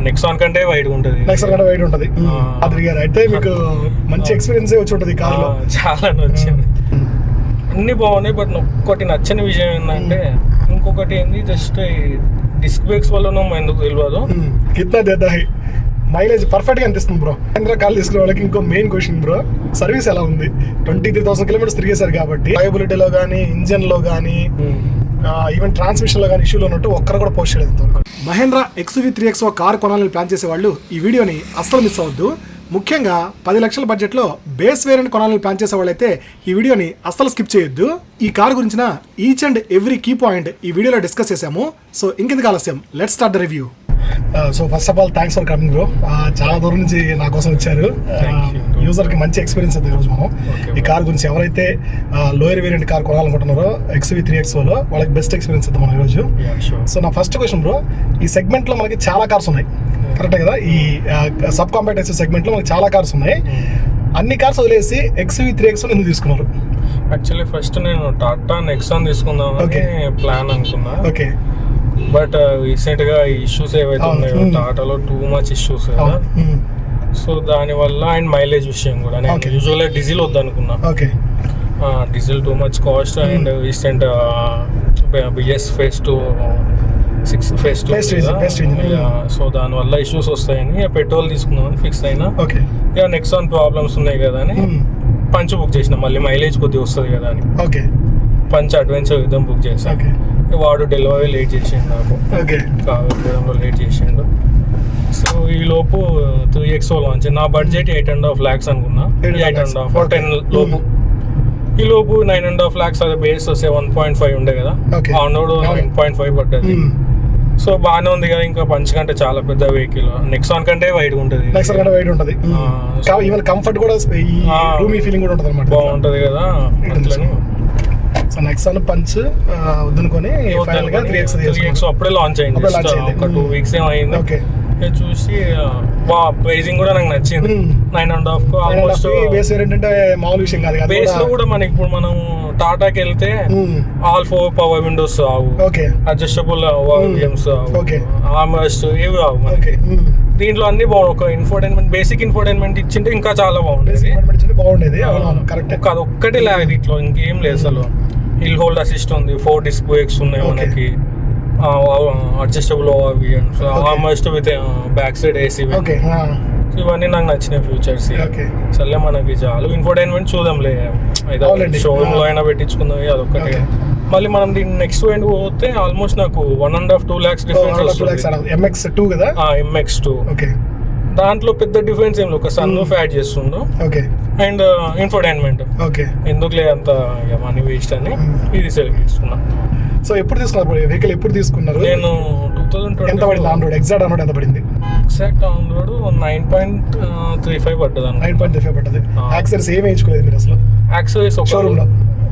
Nexon కంటే wide ఉంటుంది. అది అయితే మీకు మంచి ఎక్స్పీరియన్స్ వచ్చి ఉంటుంది కార్ లో. చాలా నచ్చింది. అన్ని బాగున్నాయి. బట్ ఒక్కటి నచ్చని విషయం ఏంటంటే, ఇంకొకటి ఏంది, జస్ట్ డిస్క్ బ్రేక్స్ వల్ల ఎందుకు తెలియదు. కిतना देता है మైలేజ్ పర్ఫెక్ట్ గా అనిపిస్తుంది బ్రో. మహేంద్ర కార్ తీసుకునే వాళ్ళకి ఇంకో మెయిన్ క్వశ్చన్ బ్రో, సర్వీస్ ఎలా ఉంది? 23,000 కిలోమీటర్స్ తిరిగేశారు కాబట్టి డ్రైవబిలిటీలో కానీ, ఇంజన్ లో కానీ, ఈవెన్ ట్రాన్స్మిషన్ లో కానీ ఇష్యూలో ఉన్నట్టు ఒక్కరు కూడా పోస్ట్ చేయలేదు. మహేంద్ర XUV3XO కార్ కొనాలని ప్లాన్ చేసే వాళ్ళు ఈ వీడియోని అస్సలు మిస్ అవ్వద్దు. ముఖ్యంగా 10 లక్షల బడ్జెట్లో బేస్ వేరియంట్ కొనాలని ప్లాన్ చేసే వాళ్ళైతే ఈ వీడియోని అస్సలు స్కిప్ చేయొద్దు. ఈ కార్ గురించిన each and every key point ఈ వీడియోలో డిస్కస్ చేసాము. సో ఇంకెందుకు ఆలస్యం, let's start the review. So first of all thanks for coming bro. చాలా దూరం నుంచి నా కోసం వచ్చారు. యూజర్కి మంచి ఎక్స్పీరియన్స్ ఉంది ఈరోజు మనం ఈ కార్ గురించి. ఎవరైతే లోయర్ వేరియంట్ కార్ కొనాలనుకుంటున్నారో XUV3XOలో వాళ్ళకి బెస్ట్ ఎక్స్పీరియన్స్ ఉంది మనం ఈరోజు. సో నా ఫస్ట్ క్వశ్చన్ బ్రో, ఈ సెగ్మెంట్లో మనకి చాలా కార్స్ ఉన్నాయి కరెక్టే కదా? ఈ సబ్ కాంపాక్ట్ ఎస్యూవీ సెగ్మెంట్లో మనకి చాలా కార్స్ ఉన్నాయి. అన్ని కార్స్ వదిలేసి XUV3XO ఎందుకు తీసుకున్నారు? యాక్చువల్లీ ఫస్ట్ నేను టాటా నెక్సాన్ తీసుకుందామని ప్లాన్ అనుకున్నా. ఓకే. బట్ రీసెంట్ గా ఇష్యూస్ ఏవైతే ఉన్నాయో టాటాలో టూ మచ్ ఇష్యూస్ కదా, సో దాని వల్ల అండ్ మైలేజ్ విషయం కూడా నేను యూజువల్గా డీజిల్ వద్దనుకున్నా. Diesel too much cost and recent BS phase two so దానివల్ల ఇష్యూస్ వస్తాయని పెట్రోల్ తీసుకుందామని ఫిక్స్ అయినా. ఇక నెక్సాన్ ప్రాబ్లమ్స్ ఉన్నాయి కదా అని పంచ్ బుక్ చేసిన, మళ్ళీ మైలేజ్ కొద్దిగా వస్తుంది కదా అని పంచ్ అడ్వెంచర్ విధం బుక్ చేశాను. వాడు డెలివరీ లేట్ చేసిండు, నాకు కావడంలో లేట్ చేసిండు. సో ఈ లోపు 3XO లాంచ్. నా బడ్జెట్ 8.5 lakhs అనుకున్నా, 8.5 10 లోపు. ఈ లోపు 9.5 lakhs అది బేస్ 7.5 ఉండే కదా, ఆనోడ్ 9.5 పడ్డది. సో బాగానే ఉంది కదా, ఇంకా పంచ్ కంటే చాలా పెద్ద వెహికల్, నెక్సాన్ కంటే వైడ్ ఉంటుంది. కంఫర్ట్ కూడా బాగుంటది కదా అట్లని. సో నెక్సాన్ పంచ్ వద్దనుకొని ఫైనల్ గా 3XO అప్పుడే లాంచ్ అయింది. ఒక 2 weeks ఏమైంది చూసి. ప్రైజింగ్ కూడా నాకు నచ్చింది. 9.5 ఆల్మోస్ట్. బేస్ ఏంటంటే మామూలు విషయం కాదు. బేస్ లో కూడా మనకి ఇప్పుడు మనం టాటాకి వెళ్తే ఆల్ 4 పవర్ విండోస్ రావు, అడ్జస్టబుల్ వాల్యూమ్స్ ఆర్మ్రెస్ట్ ఏవి రావు మనకి. దీంట్లో అన్ని బాగుంది. ఒక ఇన్ఫోటైన్మెంట్, బేసిక్ ఇన్ఫోటైన్మెంట్ ఇచ్చింటే ఇంకా చాలా బాగుండేది. అది ఒక్కటే లేదు దీంట్లో, ఇంకేం లేదు అసలు. హిల్ హోల్డ్ అసిస్ట్ ఉంది, 4 disc brakes ఉన్నాయి మనకి, adjustable almost with back side AC. ఇవన్నీ నాకు నచ్చిన ఫీచర్స్. సర్లే మనకి చాలు, ఇన్ఫోటైన్మెంట్ చూద్దాంలే, షోరూమ్ లో అయినా పెట్టించుకుందాం అదొక్కటే. మళ్ళీ మనం దీన్ని నెక్స్ట్ పాయింట్ పోతే ఆల్మోస్ట్ నాకు 1.5-2 lakhs డిఫరెన్స్. MX2 దాంట్లో పెద్ద డిఫరెన్స్ ఏం లేదు, ఒక సన్ రూఫ్ యాడ్ చేస్తుండు అండ్ ఇన్ఫోటైన్మెంట్. ఎందుకులే అంత మనీ వేస్ట్ అని ఇది సెలెక్ట్ చేసుకున్నా. సో ఎప్పుడు తీసుకున్నారు వెహికల్? ఎప్పుడు తీసుకున్నారు? నేను 2020. ఎంత పడింది on road? Exact on road ఎంత పడింది? ఎగ్జాక్ట్ ఆన్ రోడ్ 9.35 పడ్డది. 9.35 పడ్డది. యాక్సెసరీస్ ఏమి వేయించుకోలేదు మీరు అసలు? యాక్సెసరీస్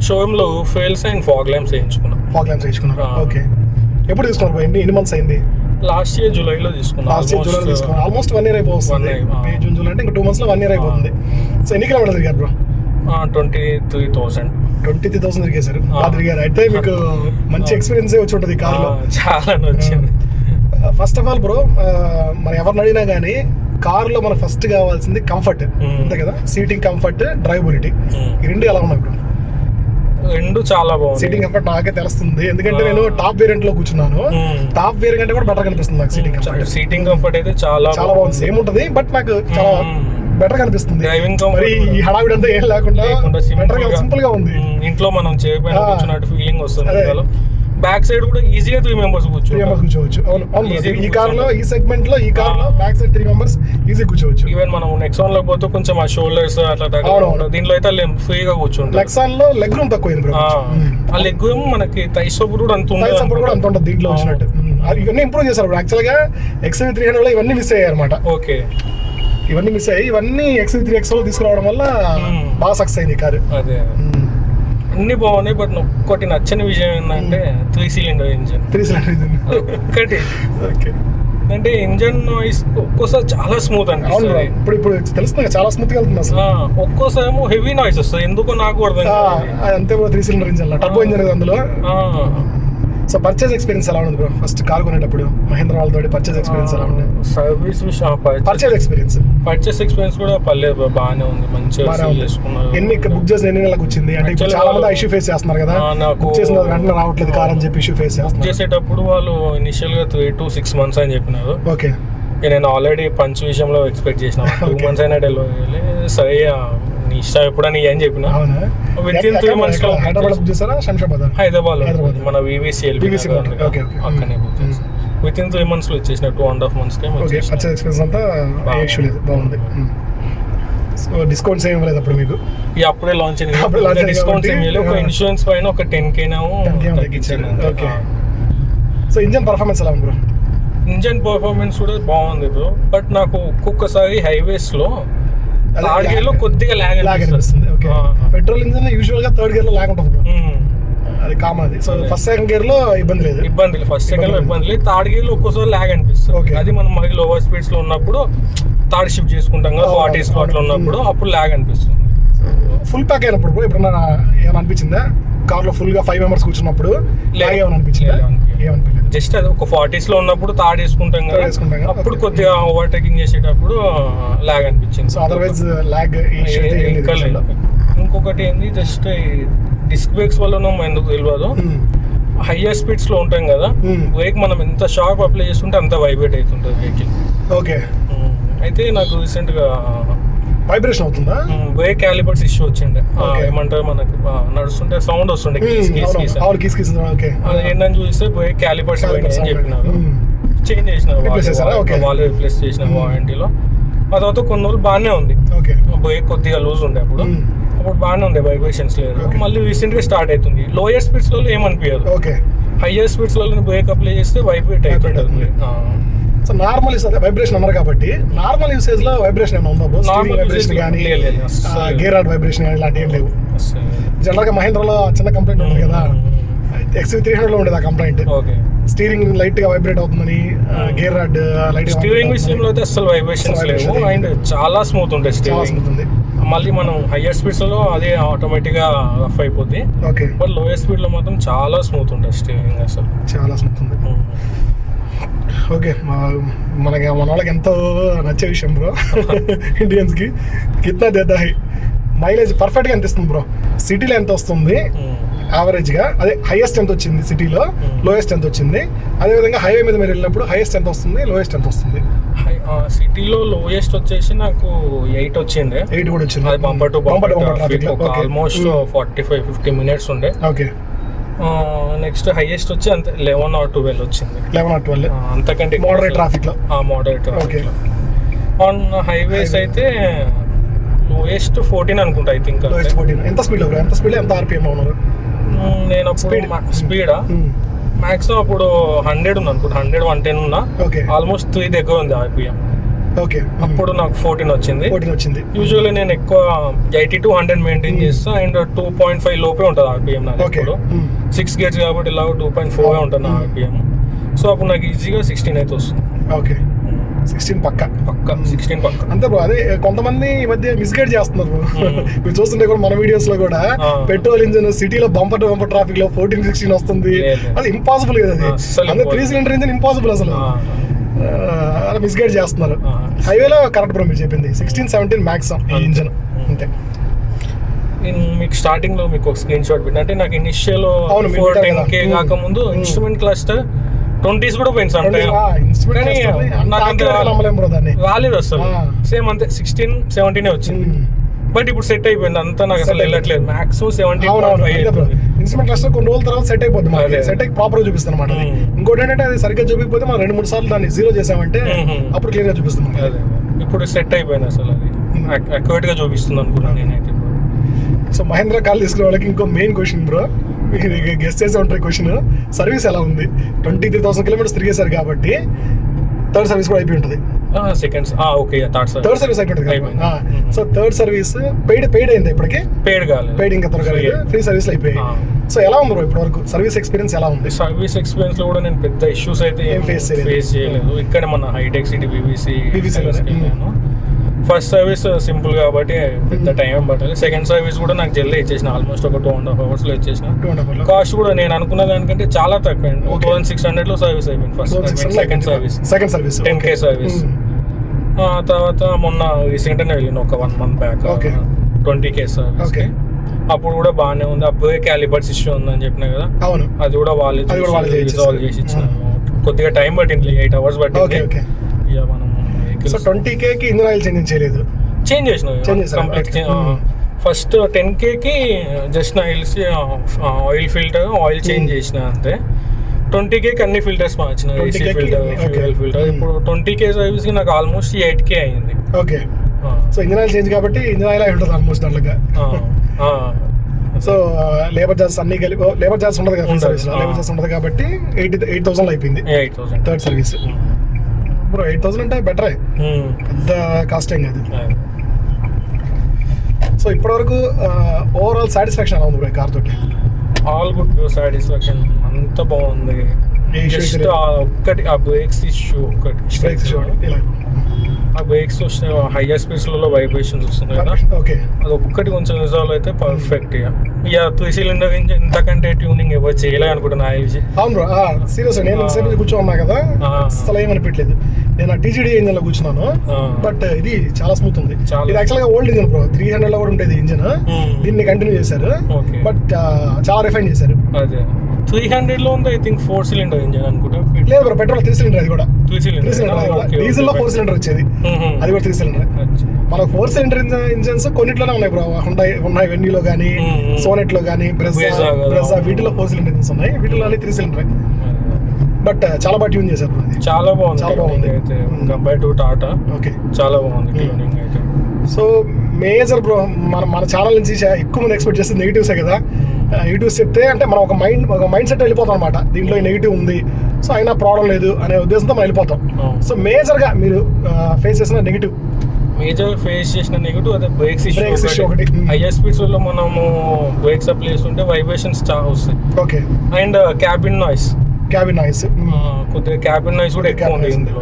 షోరూమ్ లో ఫెయిల్స్ అండ్ ఫాగ్ ల్యాంప్స్ వేయించుకున్నా. ఓకే. ఎప్పుడు తీసుకున్నారు? ఎన్ని మంత్స్ అయింది? లాస్ట్ ఇయర్ జూలైలో తీసుకున్నా. ఆల్మోస్ట్ 1 year అయిపోతుంది. మే జూన్ జూలై అంటే ఇంకా 2 months లో 1 year అయిపోతుంది. సో ఎన్ని కిలోమీటర్లు తిరిగారు బ్రో? 23,000 తిరిగేశారు. తిరిగారు అయితే మీకు మంచి ఎక్స్పీరియన్స్ వచ్చి ఉంటుంది ఈ కార్ లో. చాలా నచ్చింది. ఫస్ట్ ఆఫ్ ఆల్ బ్రో, మనం ఎవరిని అడిగినా కానీ కార్ లో మనకు ఫస్ట్ కావాల్సింది కంఫర్ట్, అంతే కదా? సీటింగ్ కంఫర్ట్, డ్రైవబిలిటీ, ఈ రెండు ఎలా ఉన్నాయి బ్రో? రెండు చాలా బాగుంది. సీటింగ్ కంఫర్ట్ నాకే తెలుస్తుంది, ఎందుకంటే నేను టాప్ వేరియంట్ లో కూర్చున్నాను. టాప్ వేరియంట్ కూడా బెటర్ కనిపిస్తుంది నాకు. సీటింగ్ కంఫర్ట్ అయితే చాలా బాగుంది. సేమ్ ఉంటుంది బట్ నాకు చాలా బెటర్ కనిపిస్తుంది. డ్రైవింగ్ మరి ఈ హడావిడి అంతా ఏం లేకుండా సింపుల్ గా ఉంది. ఇంట్లో మనం చేయకపోయినా కూర్చున్నట్టు ఫీలింగ్ వస్తుంది. బ్యాక్ సైడ్ కూడా ఈజీగా 3 members కూర్చోవచ్చు. ఈ కార్ లో, ఈ సెగ్మెంట్ లో, ఈ కార్ లో బ్యాక్ సైడ్ 3 members ఈజీ కూర్చోవచ్చు. ఈవెన్ మనం నెక్సాన్ లో పోతే కొంచెం ఆ షోల్డర్స్ అట్లా, దీంట్లో అయితే ఫ్రీగా కూర్చుంటాం. నెక్సాన్ లో లెగ్ రూమ్ తక్కువ. ఆ లెగ్ రూమ్ మనకి థై సపోర్ట్ కూడా అంత ఉంటుంది దీంట్లో వచ్చినట్టు. ఇవన్నీ ఇంప్రూవ్ చేశారు యాక్చువల్ గా. XUV300 లో ఇవన్నీ మిస్ అయ్యాయి అనమాట. ఇవన్నీ మిస్ అయ్యి ఇవన్నీ XUV3XO తీసుకురావడం వల్ల బాగా సక్సెస్ అయింది ఈ కారు. అన్ని బాగున్నాయి. బట్ ఒక్కటి నచ్చని విషయం ఏంటంటే 3 cylinder ఇంజన్. ఒక్కటి అంటే ఇంజన్ నాయిస్ ఒక్కోసారి చాలా స్మూత్ అనిపిస్తుంది. ఇప్పుడు తెలుస్తుంది, చాలా స్మూత్ గా వెళ్తుంది అసలు. ఒక్కోసారి ఏమో హెవీ నాయిస్ వస్తుంది, ఎందుకో నాకు అర్థం కాదు. అంతే 3 cylinder ఇంజన్, టర్బో ఇంజన్ అందులో. సో పర్చేజ్ ఎక్స్పీరియన్స్ ఎలా ఉంది బ్రో? ఫస్ట్ కార్ కొనేటప్పుడు మహేంద్ర వాళ్ళతో పర్చేజ్ ఎక్స్పీరియన్స్ ఎలా ఉంది? సర్వీస్ పర్చేజ్ ఎక్స్పీరియన్స్ కూడా పర్లేదు, బాగానే ఉంది, మంచిగా చేసుకున్నారు. ఎన్ని బుక్ చేసిన ఎన్ని నెలలకు వచ్చింది? అంటే ఇప్పుడు చాలా మంది ఇష్యూ ఫేస్ చేస్తున్నారు కదా, బుక్ చేసిన వెంటనే రావట్లేదు కార్ అని చెప్పి ఇష్యూ ఫేస్ చేసేటప్పుడు వాళ్ళు ఇనిషియల్ గా 3 to 6 months అని చెప్పినారు. ఓకే, నేను ఆల్రెడీ పంచ్ విషయంలో ఎక్స్పెక్ట్ చేసిన 2 months అయినా డెలివరీ. సరే నీ ఇష్టం ఎప్పుడని అని చెప్పిన. విత్ ఇన్ 3 months లో హైదరాబాద్ మన VVCL అక్కడనే విత్ ఇన్ 3 months లో వచ్చేసిన 2.5 months పర్చేజ్ ఎక్స్పీరియన్స్ అంతా ఇష్యూ లేదు, బాగుంది. సో డిస్కౌంట్స్ ఏం లేదు అప్పుడు మీకు? అప్పుడే లాంచ్ అయింది, డిస్కౌంట్స్ ఏం లేదు. ఒక ఇన్సూరెన్స్ పైన ఒక 10K తగ్గించాను. ఓకే, సో ఇంజన్ పర్ఫార్మెన్స్ ఎలా ఉంది బ్రో? ఇంజన్ పర్ఫార్మెన్స్ కూడా బాగుంది బ్రో, బట్ నాకు ఒక్కొక్కసారి హైవేస్ లో థర్డ్ గేర్ లో కొద్దిగా లాగ్ అనిపిస్తుంది. పెట్రోల్ ఇంజన్ యూజువల్ గా థర్డ్ గేర్ లో లాగ్ ఉంటుంది బ్రో, అది కామన్. అది సో ఫస్ట్ సెకండ్ గేర్ లో ఇబ్బంది లేదు. ఫస్ట్ సెకండ్ లో ఇబ్బంది లేదు, థర్డ్ గేర్ లో ఒక్కోసారి లాగ్ అనిపిస్తుంది. అది మనం మరి లోవర్ స్పీడ్స్ లో ఉన్నప్పుడు థర్డ్ షిఫ్ట్ చేసుకుంటాం కదా, 40s లో ఉన్నప్పుడు అప్పుడు లాగ్ అనిపిస్తుంది. ఫుల్ ప్యాక్ అయినప్పుడు ఎప్పుడన్నా ఏమైనా అనిపించిందా కార్ లో? ఫుల్ గా 5 members కూర్చున్నప్పుడు లాగ్ ఏమైనా అనిపించిందా? ఏమనిపించలేదు, జస్ట్ అది ఒక 40s లో ఉన్నప్పుడు థర్డ్ వేసుకుంటాం కదా, అప్పుడు కొద్దిగా ఓవర్టేకింగ్ చేసేటప్పుడు లాగ్ అనిపించింది. సో అదర్వైజ్ లాగ్ ఇంకొకటి ఏంది, జస్ట్ డిస్క్ బ్రేక్స్ వల్ల ఎందుకు తెలియదు, హయ్యర్ స్పీడ్స్ లో ఉంటాం కదా, బ్రేక్ మనం ఎంత షార్ప్ అప్లై చేస్తుంటే అంత వైబ్రేట్ అవుతుంటుంది వెహికల్. ఓకే, అయితే నాకు రీసెంట్ గా వైబ్రేషన్ అవుతుందా? బ్రేక్ క్యాలిపర్స్ ఇష్యూ వచ్చిండే, ఏమంటారు మనకు నడుస్తుంటే సౌండ్ వస్తుండే కీస్ అది ఏంటని చూస్తే బ్రేక్ క్యాలిపర్స్ అని చెప్పినారు. చేంజ్ చేసిన వాళ్ళు రిప్లేస్ చేసిన వారంటీలో. ఆ తర్వాత కొన్ని రోజులు బాగానే ఉంది, బ్రేక్ కొద్దిగా లూజ్ ఉండే అప్పుడు బాగానే ఉండే, వైబ్రేషన్స్ లేదు. మళ్ళీ రీసెంట్ గా స్టార్ట్ అవుతుంది. లోయర్ స్పీడ్స్ లో ఏమనిపించదు, హైయర్ స్పీడ్స్ లో బ్రేక్ అప్లై చేస్తే వైబ్రేట్ అవుతుంది. సో నార్మల్ వైబ్రేషన్ అన్నారు కాబట్టి నార్మల్ యూసేజ్ లో వైబ్రేషన్ ఏమైనా ఉందా? స్టీరింగ్ వైబ్రేషన్ కానీ గేర్ రాడ్ వైబ్రేషన్ కానీ ఇలాంటి ఏం లేవు. జనరల్ గా మహేంద్రలో చిన్న కంప్లైంట్ ఉంది కదా, XV300 లో ఉండేది ఆ కంప్లైంట్. స్టీరింగ్ లైట్ గా వైబ్రేట్ అవుతుందని, గేర్ రాడ్ లైట్. స్టీరింగ్ విషయంలో అయితే అసలు వైబ్రేషన్స్ లేవు అండ్ చాలా స్మూత్ ఉంటాయి స్టీరింగ్. మళ్ళీ మనం హయ్యర్ స్పీడ్స్ లో అదే ఆటోమేటిక్ గా రఫ్ అయిపోద్ది, బట్ లోయర్ స్పీడ్ లో మాత్రం చాలా స్మూత్ ఉంటుంది స్టీరింగ్, అసలు చాలా స్మూత్ ఉంది. ఓకే, మన వాళ్ళకి ఎంతో నచ్చే విషయం బ్రో. ఇండియన్స్ కి కిత్నా దేతా హై, మైలేజ్ పర్ఫెక్ట్ గా అనిపిస్తుంది బ్రో. సిటీలో ఎంత వస్తుంది యావరేజ్ గా? అదే హైయెస్ట్ ఎంత వచ్చింది సిటీలో, లోయెస్ట్ ఎంత వచ్చింది? అదే విధంగా హైవే మీద మీరు వెళ్ళినప్పుడు హైయెస్ట్ ఎంత వస్తుంది, లోయెస్ట్ ఎంత వస్తుంది? సిటీలో లోయెస్ట్ వచ్చేసి నాకు 8 వచ్చిండే. 8 కూడా వచ్చింది, అది bumper to bumper almost 45-50 minutes ఉండే. ఓకే, నెక్స్ట్ హైయెస్ట్ వచ్చి అంతే 11 or 12 వచ్చింది. 11 or 12 అంతకంటే మోడరేట్ ట్రాఫిక్ లో. ఆన్ హైవేస్ అయితే లోయెస్ట్ 14 అనుకుంటా, ఐ థింక్. ఎంత స్పీడ్ లో, ఎంత స్పీడ్, ఎంత RPM ఉన్నారు? నేను స్పీడా మాక్సిమం అప్పుడు 100 ఉంది అనుకుంటా, 100-110 ఉన్నా. ఆల్మోస్ట్ 3 దగ్గర ఉంది RPM. ఓకే, అప్పుడు నాకు 14 వచ్చింది. యూజువల్లీ నేను ఎక్కువ 80 to 100 మెయింటైన్ చేస్తా, అండ్ 2.5 లోపే ఉంటుంది RPM నాకు. ఇప్పుడు 6 gears కాబట్టి ఇలా 2.4 ఉంటుంది నా RPM. సో అప్పుడు నాకు ఈజీగా 16 అయితే వస్తుంది. ఓకే, 16 పక్క 16 పక్క అంతే బ్రో. అదే కొంతమంది ఈ మధ్య మిస్గైడ్ చేస్తున్నారు మీరు చూస్తుంటే కూడా మన వీడియోస్ లో కూడా, పెట్రోల్ ఇంజిన్ సిటీలో బంపర్ టు బంపర్ ట్రాఫిక్ లో 14-16 వస్తుంది. అది ఇంపాసిబుల్ కదా, అది 3 cylinder ఇంజిన్ ఇంపాసిబుల్ అసలు. అలా మిస్గైడ్ చేస్తున్నారు. హైవేలో కరెక్ట్ బ్రో మీరు చెప్పింది, 16-17 మ్యాక్సిమం ఈ ఇంజిన్ అంతే. మీకు స్టార్టింగ్ లో మీకు ఒక స్క్రీన్ షాట్ పెట్టిన, అంటే నాకు ఇనిషియల్ 10K కాకముందు ఇన్స్ట్రుమెంట్ క్లస్టర్ 20s కూడా పోయింది సమ్ టైం, కానీ నాకు రాలేదు అసలు. సేమ్ అంతే 16-17 వచ్చింది, బట్ ఇప్పుడు సెట్ అయిపోయింది అంతా. నాకు అసలు వెళ్ళట్లేదు, మాక్సిమం 17.5. ఇన్స్ట్రుమెంట్ క్లస్టర్ కొన్ని రోజుల తర్వాత సెట్ అయిపోతుంది, సెట్ అయ్యి ప్రాపర్ గా చూపిస్తుంది అనమాట. ఇంకోటి ఏంటంటే అది సరిగ్గా చూపించకపోతే మనం 2-3 సార్లు దాన్ని 0 చేసామంటే అప్పుడు క్లియర్ గా చూపిస్తుంది. ఇప్పుడు సెట్ అయిపోయింది అసలు, అది అక్యురేట్ గా చూపిస్తుంది అనుకున్నాను నేనైతే. సో మహేంద్ర కాల్ తీసుకునే వాళ్ళకి ఇంకో మెయిన్ క్వశ్చన్ బ్రో, మీరు గెస్ట్ చేసే ఉంటారు క్వశ్చన్, సర్వీస్ ఎలా ఉంది? 23,000 kilometers తిరిగేశారు కాబట్టి థర్డ్ సర్వీస్ కూడా అయిపోయి ఉంటుంది. సెకండ్స్ ఓకే, థర్డ్ సర్వీస్ అయిపోయింది. సో థర్డ్ సర్వీస్ పెయిడ్ అయింది ఇప్పటికి? పెయిడ్ ఇంకా త్వరగా ఫ్రీ సర్వీస్ అయిపోయాయి. సో ఎలా ఉంది బ్రో ఇప్పటి వరకు సర్వీస్ ఎక్స్పీరియన్స్ ఎలా ఉంది? సర్వీస్ ఎక్స్పీరియన్స్ లో కూడా నేను పెద్ద ఇష్యూస్ అయితే ఏం ఫేస్ చేయలేదు. ఇక్కడ మన హైటెక్ City VVC first service simple కాబట్టి పెద్ద టైం పట్టాలి. సెకండ్ సర్వీస్ కూడా నాకు జల్దీ ఇచ్చేసిన, ఆల్మోస్ట్ ఒక 2.5 hours లో ఇచ్చేసిన. కాస్ట్ కూడా నేను అనుకున్న దానికంటే చాలా తక్కువ, 2600 లో సర్వీస్ అయిపోయింది first. Second service 10K service. తర్వాత మొన్న రీసెంట్గానే వెళ్ళిన ఒక 1 month బ్యాక్ 20K సర్వీస్. అప్పుడు కూడా బాగానే ఉంది. అప్పుడే క్యాలిపర్స్ ఇష్యూ ఉందని చెప్పినా కదా, అది కూడా వాళ్ళు రిజాల్వ్ చేసి ఇచ్చిన. కొద్దిగా టైం పట్టింది, 8 hours పట్టింది. ఇక మనం 20K కి ఇంజిన్ ఆయిల్ చేంజ్ చేసినాం కంప్లీట్. ఫస్ట్ 10K కి just oil filter oil change చేసిన అంతే. 20K కి అన్ని ఫిల్టర్స్ మార్చిన, ఏసీ ఫిల్టర్, ఫ్యూయల్ ఫిల్టర్. ఇప్పుడు 20K సర్వీస్ కి నాకు ఆల్మోస్ట్ 8K అయింది. Okay, so engine oil change కాబట్టి ఇంజిన్ ఆయిల్ ఉంటుంది ఆల్మోస్ట్ దాంట్లో. సో లేబర్ చార్జెస్ అన్ని కలిపి, లేబర్ చార్జెస్ ఉండదు కదా సర్వీస్ లో, లేబర్ చార్జెస్ ఉండదు కాబట్టి 8,000 అయిపోయింది 8,000 థర్డ్ సర్వీస్. బ్రో 8,000 అంటే బెటరే, పెద్ద కాస్ట్ ఏం కాదు. సో ఇప్పటివరకు ఓవరాల్ సాటిస్ఫాక్షన్ ఎలా ఉంది బ్రో కార్ తోటి? ఆల్ గుడ్ సాటిస్ఫాక్షన్, అంత బాగుంది. జస్ట్ ఒక్కటి ఆ బ్రేక్స్ ఇష్యూ, ఆ బ్రేక్స్ వస్తే హైయర్ స్పీడ్స్లలో వైబ్రేషన్స్ వస్తుంది కదా, అది ఒక్కటి కొంచెం రిజాల్వ్ అయితే పర్ఫెక్ట్. ఇక 3 cylinder ఇంజిన్ ఇంతకంటే ట్యూనింగ్ ఎవరు చేయలే అనుకుంటున్నా. అవును బ్రో, సీరియస్ నేను కూర్చోన్నా కదా, అసలు ఏమనిపించలేదు. నేను TGD ఇంజిన్ లో కూర్చున్నాను, బట్ ఇది చాలా స్మూత్ ఉంది. ఇది యాక్చువల్ గా ఓల్డ్ ఇంజిన్ బ్రో, 300 లో కూడా ఉండేది ఇంజిన్. దీన్ని కంటిన్యూ చేశారు, బట్ చాలా రిఫైన్ చేశారు. అదే 300 లో ఉంది, ఐ థింక్ 4 cylinder ఇంజిన్ అనుకుంటా. లేదు బ్రో, పెట్రోల్ 3 cylinder, అది కూడా 3 cylinder. డీజిల్ లో 4 cylinder వచ్చేది, అది కూడా 3 cylinder. మనకు 4 cylinder ఇంజిన్స్ కొన్నిట్లోనే ఉన్నాయి బ్రో, ఉన్నాయి వెన్యూలో కానీ, సోనెట్ లో కానీ, బ్రెజా వీటిలో 4 cylinder ఇంజిన్స్ ఉన్నాయి. వీటిలో 3 cylinder. బట్ చాలా బాగా ట్యూన్ చేశారు, చాలా బాగుంది అయితే కంపేర్ టు టాటా. ఓకే, చాలా బాగుంది ట్యూనింగ్ అయితే. సో మేజర్ బ్రో, మన ఛానల్ నుంచి ఎక్కువ మంది ఎక్స్పెక్ట్ చేస్తే నెగిటివ్సే కదా. నెగిటివ్స్ చెప్తే అంటే మనం ఒక మైండ్ సెట్ వెళ్ళిపోతాం అనమాట, దీంట్లో నెగిటివ్ ఉంది, సో అయినా ప్రాబ్లం లేదు అనే ఉద్దేశంతో మనం వెళ్ళిపోతాం. సో మేజర్గా మీరు ఫేస్ చేసిన నెగిటివ్ అదే బ్రేక్స్ ఇష్యూ ఒకటి. హైయర్ స్పీడ్స్ వల్ల మనము బ్రేక్స్ అప్లై చేస్తుంటే వైబ్రేషన్స్ చాలా వస్తాయి. ఓకే, అండ్ క్యాబిన్ నాయిస్ కొద్దిగా క్యాబిన్ నాయిస్ కూడా ఎక్కువ ఉంది ఇందులో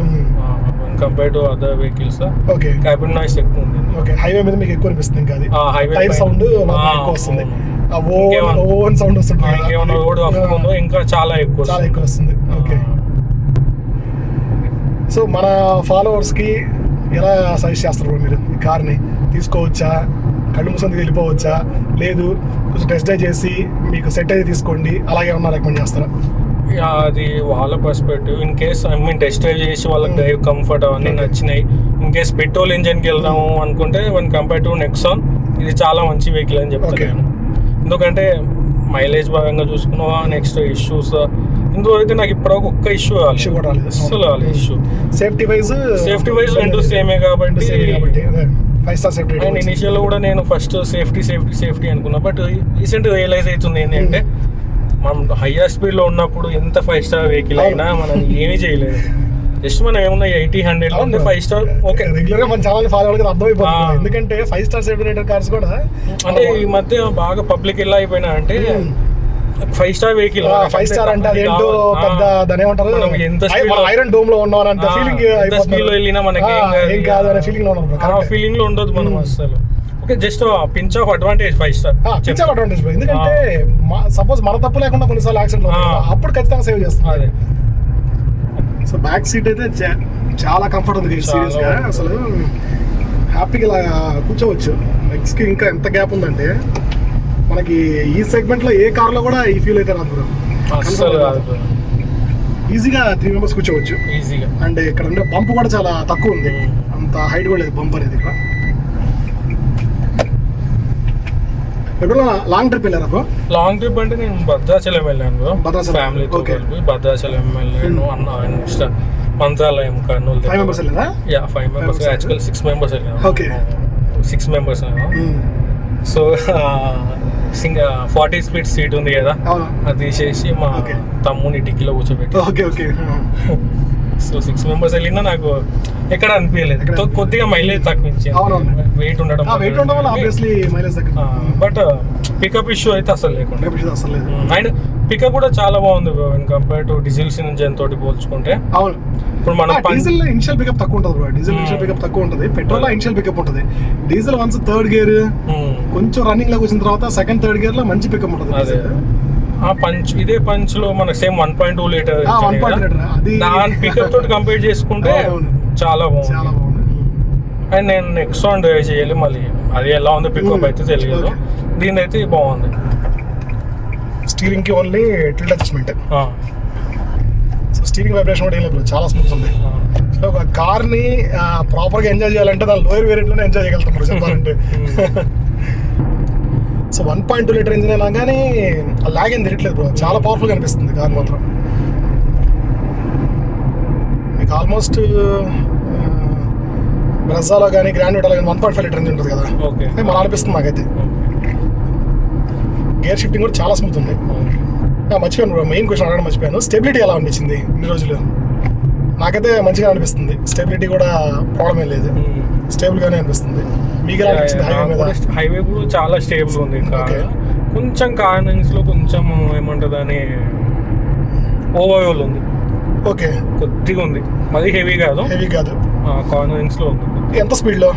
compare to other vehicles. Okay, cabin noise ఎక్కువ ఉంది. ఓకే, హైవే మీద మీకు ఎక్కువ అనిపిస్తుంది ఇంకా, అది టైర్ సౌండ్ ఎక్కువ వస్తుంది, ఓవన్ సౌండ్ వస్తుంది, ఇంకేమన్నా రోడ్ ఉందో ఇంకా చాలా ఎక్కువ వస్తుంది. ఓకే, సో మన ఫాలోవర్స్ కి ఎలా సజెస్ట్ చేస్తారు మీరు? ఈ కార్ని తీసుకోవచ్చా, కళ్ళు మూసుకొని వెళ్ళిపోవచ్చా, లేదు కొంచెం టెస్ట్ డ్రైవ్ చేసి మీకు సెట్ అయితే తీసుకోండి, అలాగే ఏమన్నా రికమెండ్ చేస్తారా? అది వాళ్ళ perspective. In case test drive చేసి వాళ్ళకి డ్రైవ్ కంఫర్ట్ అవన్నీ నచ్చినాయి. ఇన్ కేస్ పెట్రోల్ ఇంజన్కి వెళ్దాము అనుకుంటే వన్ కంపేర్ టు నెక్సాన్ ఇది చాలా మంచి వెహికల్ అని చెప్తాను. ఎందుకంటే మైలేజ్ భాగంగా చూసుకున్నా, నెక్స్ట్ ఇష్యూస్ ఇందులో అయితే నాకు ఇప్పటివరకు ఒక్క ఇష్యూ రాలేదు, అస్సలు రాలేదు ఇష్యూ. సేఫ్టీ వైజ్ రెండు సేమే కాబట్టి 5 star సేఫ్టీ. అండ్ ఇనిషియల్ కూడా నేను ఫస్ట్ సేఫ్టీ అనుకున్నా, బట్ రీసెంట్ రియలైజ్ అవుతుంది ఏంటంటే మనం హైయర్ స్పీడ్ లో ఉన్నప్పుడు ఎంత 5 star వెహికల్ అయినా మనం ఏమీ చేయలేదు. జస్ట్ మనం ఏమన్నా 80-100 లో ఉంటే 5 star ఓకే. రెగ్యులర్ గా మన ఛానల్ ఫాలో అవ్వడానికి అర్థమైపోతుంది, ఎందుకంటే 5 star సేఫ్టీ కార్స్ కూడా అంటే ఈ మధ్య బాగా పబ్లిక్ ఎలా అయిపోయినా అంటే 5 star వెహికల్ 5 star అంటే అదేంటో పెద్ద దాని ఏమంటారు, ఎంత ఐరన్ డోమ్ లో ఉన్నాం అంటే ఫీలింగ్, స్పీడ్ లో వెళ్ళినా మనకి ఏం కాదు అనే ఫీలింగ్ లో ఉన్నాం. ఆ ఫీలింగ్ లో ఉండదు మనం అసలు. Okay, just pinch of advantage 5 star, pinch of advantage. ఎందుకంటే సపోజ్ మన తప్పు లేకుండా కొన్నిసార్లు యాక్సిడెంట్ అప్పుడు ఖచ్చితంగా సేవ్ చేస్తుంది. సో బ్యాక్ సీట్ అయితే చాలా కంఫర్ట్ ఉంది సీరియస్ గా, అసలు హ్యాపీగా ఇలా కూర్చోవచ్చు. లెగ్స్ కి ఇంకా ఎంత గ్యాప్ ఉందంటే మనకి ఈ సెగ్మెంట్ లో ఏ కార్ లో కూడా ఈ ఫీల్ అయితే రాదు. ఈజీగా 3 members కూర్చోవచ్చు ఈజీగా. అండ్ ఇక్కడ ఉండే బంప్ కూడా చాలా తక్కువ ఉంది, అంత హైట్ కూడా లేదు బంప్ అనేది. ఇక్కడ ఎప్పుడు లాంగ్ ట్రిప్ వెళ్ళారా బ్రో? లాంగ్ ట్రిప్ అంటే నేను భద్రాచలం వెళ్ళాను బ్రో, ఫ్యామిలీతో కలిపి భద్రాచలం వెళ్ళాను. మంత్రాలయం, కర్నూలు. 5 members వెళ్ళారా? యా 5 members, యాక్చువల్ 6 members వెళ్ళాను. Okay, 6 members. So 40 speed seat ఉంది కదా, అది తీసేసి మా తమ్ముని డిక్కీలో కూర్చోబెట్టి. ఓకే ఓకే సో 6 మెంబర్స్ వెళ్ళినా నాకు ఎక్కడ అనిపించలేదు. కొద్దిగా మైలేజ్ తక్కువ ఇచ్చింది, వెయిట్ ఉండడం వల్ల ఆబ్వియస్లీ మైలేజ్ తక్కువ. బట్ పికప్ ఇష్యూ అయితే అసలు లేకుండా. అసలు లేదు. అండ్ పికప్ కూడా చాలా బాగుంది కంపేర్ టు డీజిల్ ఇంజన్ తోటి పోల్చుకుంటే. అవును, ఇప్పుడు మనం డీజిల్ ఇనిషియల్ పికప్ తక్కువ ఉంటుంది బ్రో. డీజిల్ ఇనిషియల్ పికప్ తక్కువ ఉంటుంది, పెట్రోల్ లో ఇనిషియల్ పికప్ ఉంటుంది. డీజిల్ వన్స్ థర్డ్ గేర్ కొంచెం రన్నింగ్ లోకి వచ్చిన తర్వాత సెకండ్ థర్డ్ గేర్ లో మంచి పికప్ ఉంటుంది. ఆ పంచ్, ఇదే పంచ్ లో మనకి సేమ్ 1.2 లీటర్ దాని పికప్ తోటి కంపేర్ చేసుకుంటే చాలా బాగుంది. అండ్ నేను నెక్సాన్ డ్రైవ్ చేయాలి, మళ్ళీ అది ఎలా ఉంది పికప్ అయితే తెలియదు. దీని అయితే బాగుంది. స్టీరింగ్ కి only tilt adjustment, so steering vibration కూడా ఏం లేదు, చాలా స్మూత్ ఉంది. సో ఒక కార్ ని ప్రాపర్ గా ఎంజాయ్ చేయాలంటే దాని లోయర్ వేరియంట్ లోనే ఎంజాయ్ చేయగలుగుతాం చెప్పాలంటే. సో 1.2 లీటర్ ఇంజిన్ అయినా కానీ లాగ్ ఏం తిరగట్లేదు బ్రో, చాలా పవర్ఫుల్గా అనిపిస్తుంది కార్ మాత్రం. మీకు ఆల్మోస్ట్ బ్రెజాలో కానీ గ్రాండ్ విటాలో కానీ 1.5 లీటర్ ఇంజిన్ ఉంటుంది కదా, मला అనిపిస్తుంది నాకైతే. గేర్ షిఫ్టింగ్ కూడా చాలా స్మూత్ ఉంది. మర్చిపోయాను బ్రో, మెయిన్ క్వశ్చన్ అడగడం మర్చిపోయాను. స్టెబిలిటీ ఎలా అనిపించింది ఇన్ని రోజులు? నాకైతే మంచిగా అనిపిస్తుంది, స్టెబిలిటీ కూడా ప్రాబ్లం ఏం లేదు, స్టేబుల్ గానే అనిపిస్తుంది. మీకు ఎలా అనిపించింది హైవే మీద? హైవే కూడా చాలా స్టేబుల్ ఉంది. కొంచెం కార్నింగ్స్ లో కొంచెం ఏమంటుంది అని ఓవర్ ఉంది. ఓకే, కొద్దిగా ఉంది, మరి హెవీ కాదు. కార్నింగ్స్ లో ఉంది. ఎంత స్పీడ్ లో?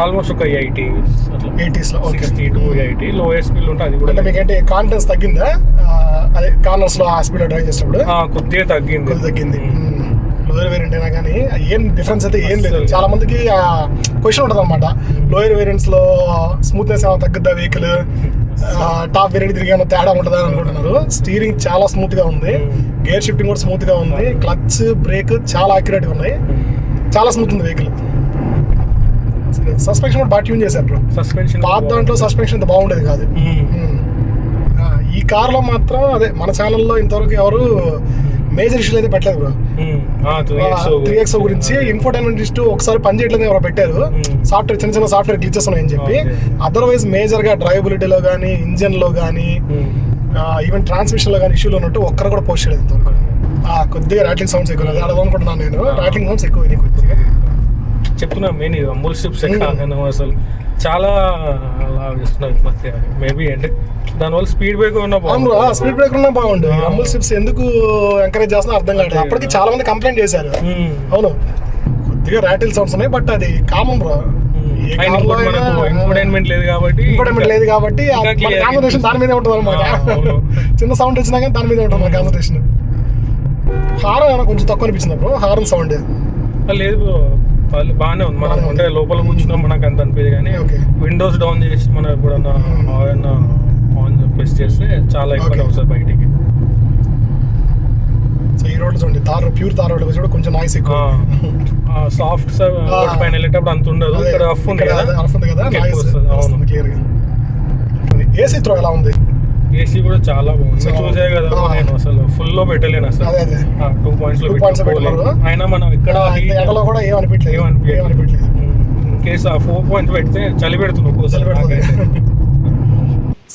ఆల్మోస్ట్ ఒక 80s లో. 60 to 80 లోయర్ స్పీడ్ ఉంటే అది కూడా. మీకంటే కాన్ఫిడెన్స్ తగ్గిందా అదే కార్నర్స్ లో ఆ స్పీడ్ డ్రైవ్ చేసేటప్పుడు? కొద్దిగా తగ్గింది. లోయర్ వేరియంట్ అయినా కానీ ఏం డిఫరెన్స్ అయితే ఏం లేదు. చాలా మందికి ఆ క్వశ్చన్ ఉంటుంది అనమాట, లోయర్ వేరియంట్స్ లో స్మూత్నెస్ ఏమైనా తగ్గుద్దా వెహికల్, టాప్ వేరియంట్ తిరిగి ఏమైనా తేడా ఉంటుందా అని అనుకుంటున్నారు. స్టీరింగ్ చాలా స్మూత్ గా ఉంది, గేర్ షిఫ్టింగ్ కూడా స్మూత్ గా ఉంది, క్లచ్ బ్రేక్ చాలా అక్యురేట్ గా ఉన్నాయి, చాలా స్మూత్ ఉంది వెహికల్. సస్పెన్షన్ కూడా బాగా ట్యూన్ చేశారు బ్రో. సస్పెన్షన్ పాత దాంట్లో సస్పెన్షన్ ఇంత బాగుండేది కాదు. ఈ కార్ లో మాత్రం అదే మన ఛానల్లో ఇంతవరకు ఎవరు మేజర్ ఇష్యూలు అయితే పెట్టలేదు బ్రో. 3XO గురించి ఇన్ఫోటైన్మెంట్ ఇష్యూ ఒకసారి పని చేయట్లేదు ఎవరో పెట్టారు, సాఫ్ట్వేర్ చిన్న సాఫ్ట్వేర్ గ్లిచెస్ ఉన్నాయని చెప్పి. అదర్వైజ్ మేజర్ గా డ్రైవబిలిటీలో కానీ ఇంజన్ లో కానీ ఈవెన్ ట్రాన్స్మిషన్ లో కానీ ఇష్యూలు ఉన్నట్టు ఒక్కరు కూడా పోస్ట్ చేయలేదు ఇంతవరకు. కొద్దిగా ర్యాట్లింగ్ సౌండ్స్ ఎక్కువ అనుకుంటున్నాను నేను, ర్యాట్లింగ్ సౌండ్స్ ఎక్కువ కొద్దిగా చెప్తున్నా. మెయిన్ అంబుల్ స్ట్రిప్స్ అసలు చాలా మేబీ అంటే దానివల్ల స్పీడ్ బ్రేకర్ ఉన్నా బాగుంది. స్పీడ్ బ్రేకర్ ఉన్నా బాగుండు. అంబుల్ స్ట్రిప్స్ ఎందుకు ఎంకరేజ్ చేస్తున్నా అర్థం కాదు. అప్పటికి చాలా మంది కంప్లైంట్ చేశారు. అవును, కొద్దిగా ర్యాటిల్ సౌండ్స్ ఉన్నాయి, బట్ అది కామన్ బ్రో. ఇన్ఫోటైన్మెంట్ లేదు కాబట్టి కాన్సన్ట్రేషన్ దాని మీదే ఉంటుంది అనమాట. చిన్న సౌండ్ వచ్చినా కానీ దాని మీదే ఉంటుంది మన కాన్సన్ట్రేషన్. హారన్ కొంచెం తక్కువ అనిపించింది బ్రో, హారన్ సౌండ్ లేదు బ్రో, బాగానే ఉంది. మనం అంటే లోపల కూర్చున్నాం మనకు అంత అనిపించదు, కానీ విండోస్ డౌన్ చేసి మనం ఎప్పుడన్నా ఆన్ ప్రెస్ చేస్తే చాలా ఎక్కువ అవుతుంది బయటికి. సో ఈ రోడ్ చూడండి, ప్యూర్ తార్ రోడ్ కూడా కొంచెం నాయిస్ ఎక్కువ. సాఫ్ట్ పైన వెళ్ళేటప్పుడు అంత ఉండదు, ఇక్కడ రఫ్ ఉంది కదా క్లియర్ గా. ఏసీ త్రో ఎలా ఉంది? ఏసీ కూడా చాలా బాగుంది, చూసే కదా. నేను అసలు ఫుల్ లో పెట్టలేను అసలు, 2 points లో అయినా మనం ఇక్కడ కూడా ఏమనిపించలేదు. కేసు 4 points పెడితే చలి పెడుతుంది.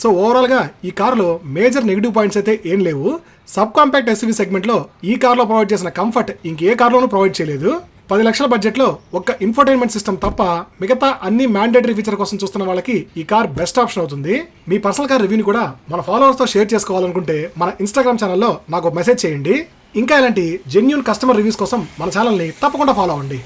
సో ఓవరాల్ గా ఈ కారులో మేజర్ నెగిటివ్ పాయింట్స్ అయితే ఏం లేవు. సబ్ కాంపాక్ట్ ఎస్యూవీ సెగ్మెంట్ లో ఈ కార్లో ప్రొవైడ్ చేసిన కంఫర్ట్ ఇంకే కార్లోనూ ప్రొవైడ్ చేయలేదు. 10 లక్షల బడ్జెట్లో ఒక్క ఇన్ఫోటైన్మెంట్ సిస్టమ్ తప్ప మిగతా అన్ని మ్యాండేటరీ ఫీచర్ కోసం చూస్తున్న వాళ్ళకి ఈ కార్ బెస్ట్ ఆప్షన్ అవుతుంది. మీ పర్సనల్ కార్ రివ్యూని కూడా మన ఫాలోవర్స్తో షేర్ చేసుకోవాలనుకుంటే మన ఇన్స్టాగ్రామ్ ఛానల్లో నాకు మెసేజ్ చేయండి. ఇంకా ఇలాంటి జెన్యూన్ కస్టమర్ రివ్యూస్ కోసం మన ఛానల్ని తప్పకుండా ఫాలో అవ్వండి.